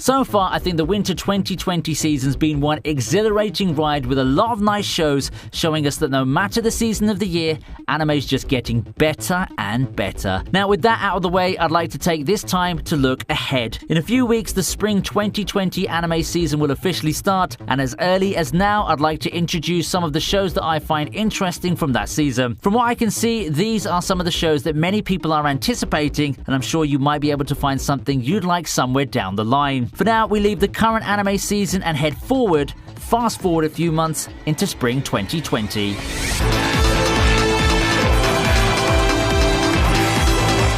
So far, I think the winter 2020 season's been one exhilarating ride with a lot of nice shows showing us that no matter the season of the year, anime's just getting better and better. Now, with that out of the way, I'd like to take this time to look ahead. In a few weeks, the spring 2020 anime season will officially start, and as early as now, I'd like to introduce some of the shows that I find interesting from that season. From what I can see, these are some of the shows that many people are anticipating, and I'm sure you might be able to find something you'd like somewhere down the line. For now, we leave the current anime season and head forward, fast forward a few months into spring 2020.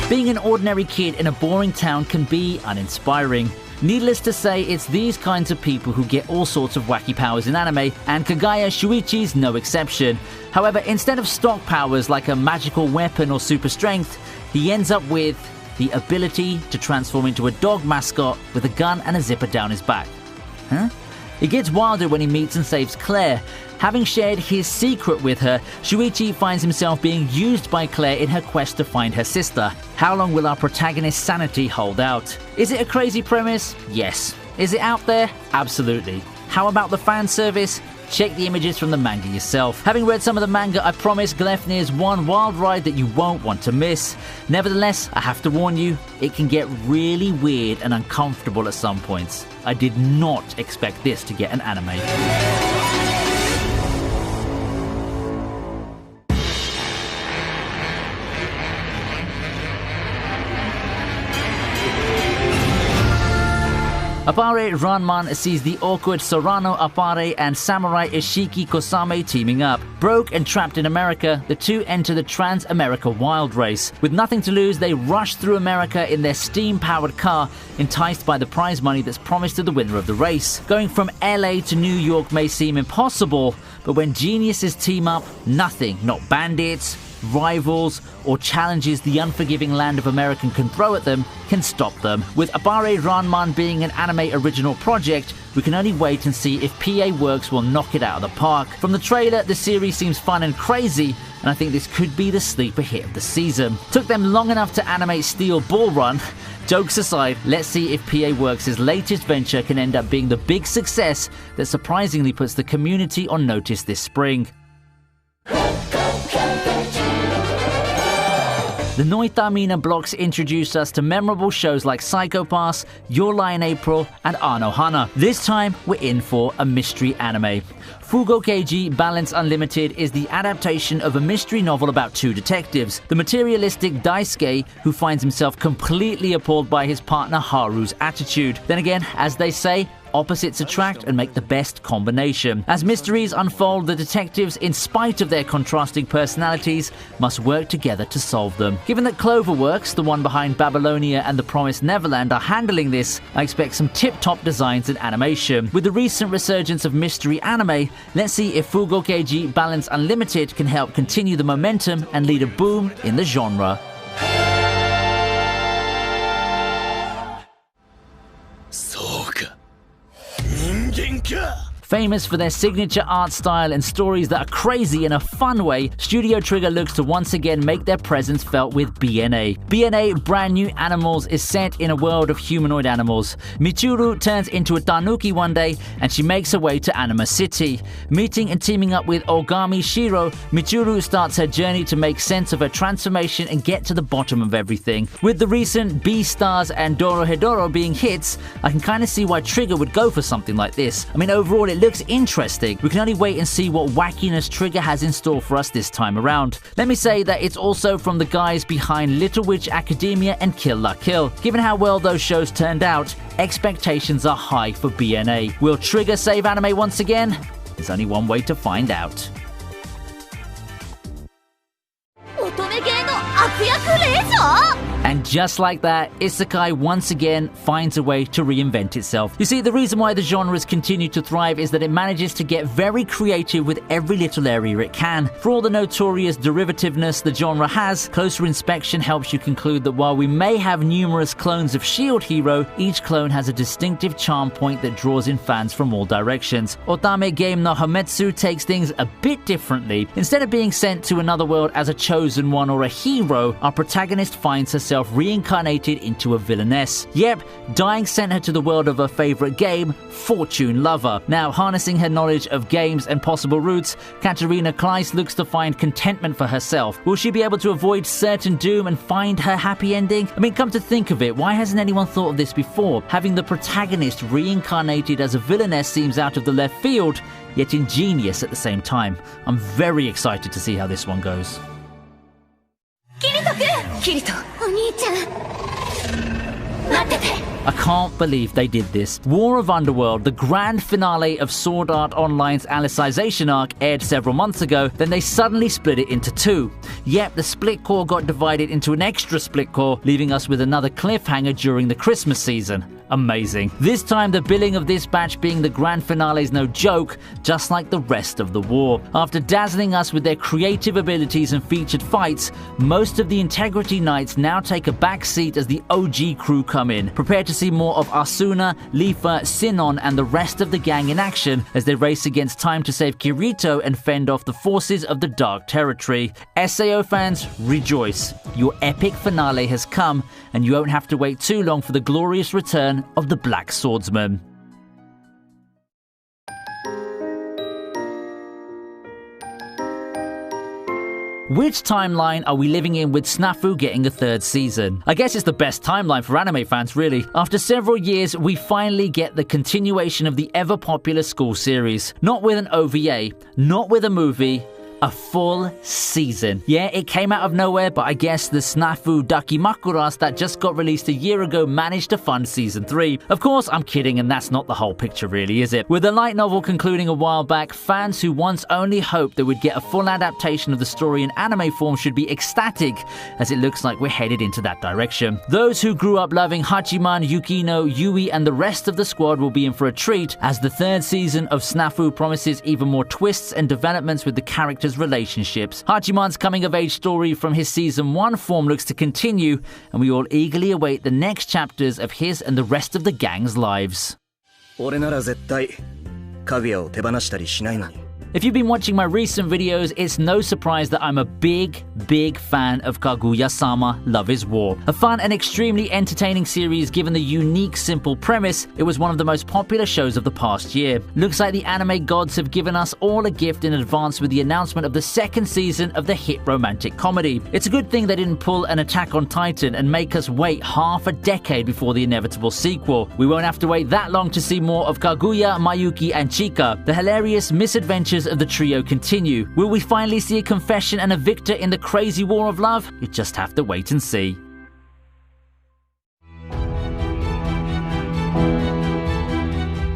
Being an ordinary kid in a boring town can be uninspiring. Needless to say, it's these kinds of people who get all sorts of wacky powers in anime, and Kagaya Shuichi's no exception. However, instead of stock powers like a magical weapon or super strength, he ends up with the ability to transform into a dog mascot with a gun and a zipper down his back. Huh? It gets wilder when he meets and saves Claire. Having shared his secret with her, Shuichi finds himself being used by Claire in her quest to find her sister. How long will our protagonist's sanity hold out? Is it a crazy premise? Yes. Is it out there? Absolutely. How about the fan service? Check the images from the manga yourself. Having read some of the manga, I promise Gleipnir is one wild ride that you won't want to miss. Nevertheless, I have to warn you, it can get really weird and uncomfortable at some points. I did not expect this to get an anime. Appare Ranman sees the awkward Sorano Appare and Samurai Ishiki Kosame teaming up. Broke and trapped in America, the two enter the Trans-America Wild Race. With nothing to lose, they rush through America in their steam-powered car, enticed by the prize money that's promised to the winner of the race. Going from LA to New York may seem impossible, but when geniuses team up, nothing, not bandits, rivals, or challenges the unforgiving land of America can throw at them, can stop them. With Appare Ranman being an anime original project, we can only wait and see if PA Works will knock it out of the park. From the trailer, the series seems fun and crazy, and I think this could be the sleeper hit of the season. Took them long enough to animate Steel Ball Run. Jokes aside, let's see if PA Works' latest venture can end up being the big success that surprisingly puts the community on notice this spring. The Noitamina blocks introduce us to memorable shows like Psycho Pass, Your Lie in April, and Anohana. This time, we're in for a mystery anime. Fugo Keiji Balance Unlimited is the adaptation of a mystery novel about two detectives. The materialistic Daisuke, who finds himself completely appalled by his partner Haru's attitude. Then again, as they say, opposites attract and make the best combination. As mysteries unfold, the detectives, in spite of their contrasting personalities, must work together to solve them. Given that Cloverworks, the one behind Babylonia and The Promised Neverland, are handling this, I expect some tip-top designs and animation. With the recent resurgence of mystery anime, let's see if Fugo Keiji Balance Unlimited can help continue the momentum and lead a boom in the genre. Famous for their signature art style and stories that are crazy in a fun way, Studio Trigger looks to once again make their presence felt with BNA. BNA Brand New Animals is set in a world of humanoid animals. Michiru turns into a tanuki one day, and she makes her way to Anima City. Meeting and teaming up with Ogami Shiro, Michiru starts her journey to make sense of her transformation and get to the bottom of everything. With the recent Beastars and Dorohedoro being hits, I can kind of see why Trigger would go for something like this. I mean, overall it looks interesting. We can only wait and see what wackiness Trigger has in store for us this time around. Let me say that it's also from the guys behind Little Witch Academia and Kill La Kill. Given how well those shows turned out, expectations are high for BNA. Will Trigger save anime once again? There's only one way to find out. And just like that, isekai once again finds a way to reinvent itself. You see, the reason why the genres continue to thrive is that it manages to get very creative with every little area it can. For all the notorious derivativeness the genre has, closer inspection helps you conclude that while we may have numerous clones of Shield Hero, each clone has a distinctive charm point that draws in fans from all directions. Otame Game no Hametsu takes things a bit differently. Instead of being sent to another world as a chosen one or a hero, our protagonist finds herself herself reincarnated into a villainess. Yep, dying sent her to the world of her favorite game, Fortune Lover. Now, harnessing her knowledge of games and possible routes, Katarina Kleist looks to find contentment for herself. Will she be able to avoid certain doom and find her happy ending? I mean, come to think of it, why hasn't anyone thought of this before? Having the protagonist reincarnated as a villainess seems out of the left field, yet ingenious at the same time. I'm very excited to see how this one goes. I can't believe they did this. War of Underworld, the grand finale of Sword Art Online's Alicization arc, aired several months ago, then they suddenly split it into two. Yep, the split core got divided into an extra split core, leaving us with another cliffhanger during the Christmas season. Amazing. This time the billing of this batch being the grand finale is no joke, just like the rest of the war. After dazzling us with their creative abilities and featured fights, most of the Integrity Knights now take a back seat as the OG crew come in. Prepare to see more of Asuna, Lifa, Sinon and the rest of the gang in action as they race against time to save Kirito and fend off the forces of the Dark Territory. SAO fans, rejoice. Your epic finale has come and you won't have to wait too long for the glorious return of the Black Swordsman. Which timeline are we living in with Snafu getting a third season? I guess it's the best timeline for anime fans, really. After several years, we finally get the continuation of the ever-popular school series. Not with an OVA, not with a movie, a full season. Yeah, it came out of nowhere, but I guess the Snafu Dakimakuras that just got released a year ago managed to fund season 3. Of course, I'm kidding, and that's not the whole picture really, is it? With the light novel concluding a while back, fans who once only hoped they would get a full adaptation of the story in anime form should be ecstatic, as it looks like we're headed into that direction. Those who grew up loving Hachiman, Yukino, Yui, and the rest of the squad will be in for a treat, as the third season of Snafu promises even more twists and developments with the characters' relationships. Hachiman's coming-of-age story from his Season 1 form looks to continue, and we all eagerly await the next chapters of his and the rest of the gang's lives. If you've been watching my recent videos, it's no surprise that I'm a big fan of Kaguya-sama Love is War. A fun and extremely entertaining series given the unique, simple premise. It was one of the most popular shows of the past year. Looks like the anime gods have given us all a gift in advance with the announcement of the second season of the hit romantic comedy. It's a good thing they didn't pull an Attack on Titan and make us wait half a decade before the inevitable sequel. We won't have to wait that long to see more of Kaguya, Mayuki, and Chika. The hilarious misadventures of the trio continue. Will we finally see a confession and a victor in the crazy war of love? You just have to wait and see.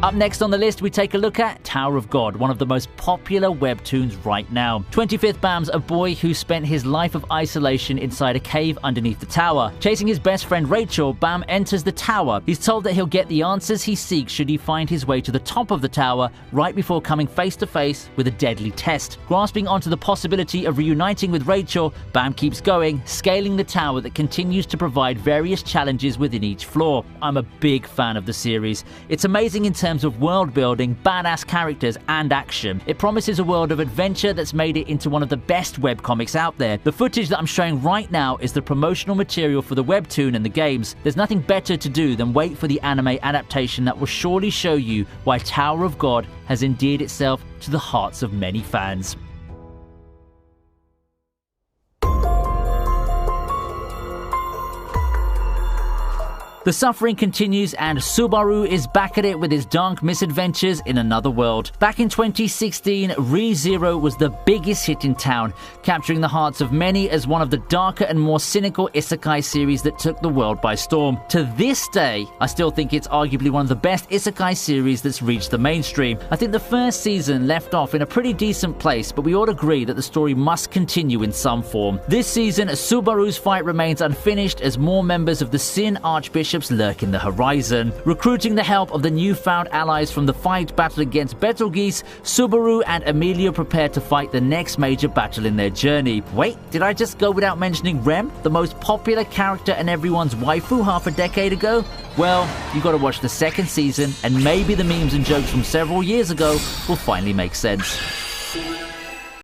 Up next on the list, we take a look at Tower of God, one of the most popular webtoons right now. 25th Bam's a boy who spent his life of isolation inside a cave underneath the tower. Chasing his best friend Rachel, Bam enters the tower. He's told that he'll get the answers he seeks should he find his way to the top of the tower right before coming face to face with a deadly test. Grasping onto the possibility of reuniting with Rachel, Bam keeps going, scaling the tower that continues to provide various challenges within each floor. I'm a big fan of the series. It's amazing in terms of world building, badass characters, and action. It promises a world of adventure that's made it into one of the best webcomics out there. The footage that I'm showing right now is the promotional material for the webtoon and the games. There's nothing better to do than wait for the anime adaptation that will surely show you why Tower of God has endeared itself to the hearts of many fans. The suffering continues and Subaru is back at it with his dark misadventures in another world. Back in 2016, Re:Zero was the biggest hit in town, capturing the hearts of many as one of the darker and more cynical isekai series that took the world by storm. To this day, I still think it's arguably one of the best isekai series that's reached the mainstream. I think the first season left off in a pretty decent place, but we all agree that the story must continue in some form. This season, Subaru's fight remains unfinished as more members of the Sin Archbishop lurk in the horizon. Recruiting the help of the newfound allies from the fight battle against Betelgeuse, Subaru and Emilio prepare to fight the next major battle in their journey. Wait, did I just go without mentioning Rem, the most popular character and everyone's waifu half a decade ago? Well, you gotta watch the second season and maybe the memes and jokes from several years ago will finally make sense.